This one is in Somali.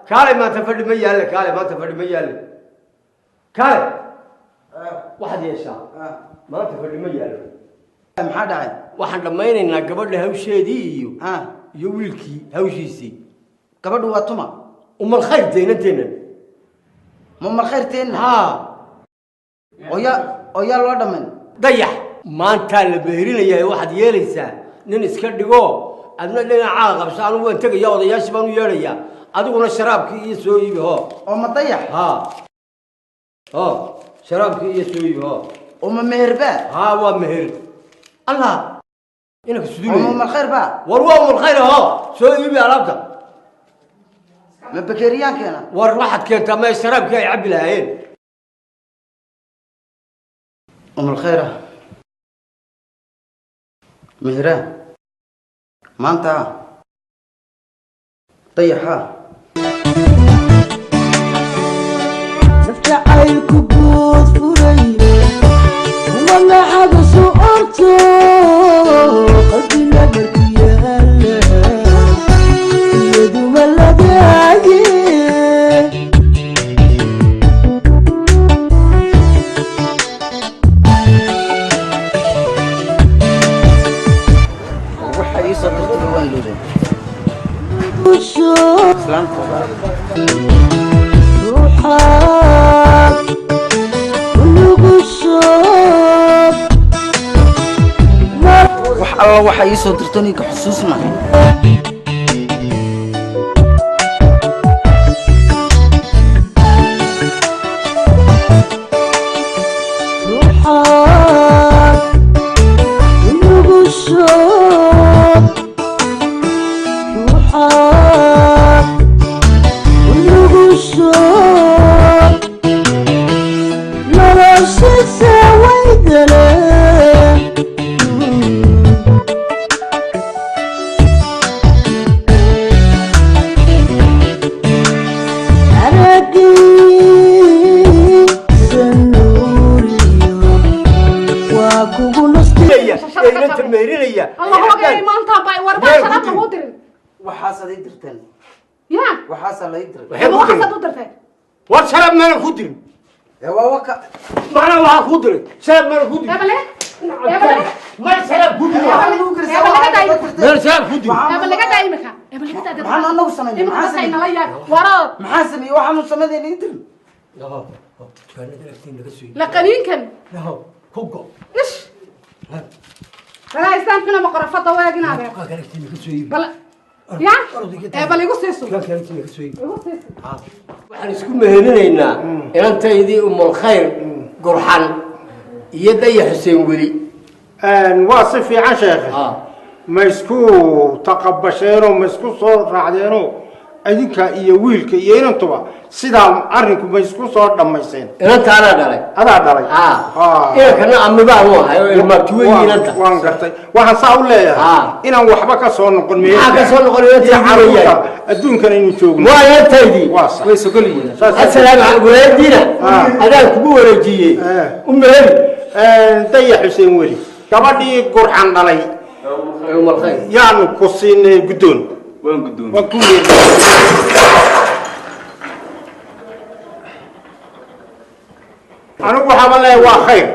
كالي ما تفرد ميال كالي ما تفرد ميال كالي واحد يشاء ما تفرد ميال maxaa dhacay waxaan dhamaynaynaa gabadha hawsheedii iyo wiilkii hawshiisii gabadhu waa tuma umal khayr deynanteena umal khayr teena oya loo dhaman dayax maanta la beerinayaa waxaad yeelaysaa nin iska dhigo adna dhinaca qabsaan waan tagaya odayaashii baan u yeerayaa adiguna sharaabkii iyo soo iibi oo ma dayax sharaabkii iyo soo iibi oo ma meherba waa meher الله إنك سدوي أم الخير بقى والله أم الخير ها سوي يبي علبته ما بكريان كنا والواحد كان ما يشرب كي يعبي العين أم الخير مهرة ما أنت طيحها نفتح الكبوت فرية ولا حاجة سؤالته قلبي لك يا يدو ملداي وحي صدقت الوان لودين سلام روحك الله waxay soo dirtay ka xusuusna وشرب من الخضر يا وكا ما أنا وها خضر شرب من الخضر يا بلد ما شرب خضر ما شرب خضر يا بلد دايمك يا بلد دايمك ما أنا نوصل محاسن لا وراد محاسن يوحنا نوصل ذي نيتر لا كان لكتين لكسوي لقنين كان لا كوكو إيش لا إستان فينا مقرفة واجنا عليه كان لكتين لكسوي بلا يا بل يقص يسوع waxaan isku meherinaynaa inantaydii umul khayr gurxan iyo daya xuseen weli waa si fiican sheekhay ma isku taqabasheenoo ma isku soo raacdeenoo adinka iyo wiilka iyo inantuba sidaa arrinku ma isku soo dhammayseen inanta anaa dhalay adaa dhalay inankana amibaan u ahay oo ilmaabti weyn inanta waan gartay waxaan saa u leeyahay inaan waxba ka soo noqon maxaa ka soo noqon inanta adduunkana inuu joogno waa inantaydii way sogol yihiin assalaamu calaykum walaadiina adaan kugu wareejiyey u meheri daya xuseen weli gabadhii gurxan dhalay umul khayr yaanu ku siinay guddoon waan ku anigu waxaaba leeyahay waa khayr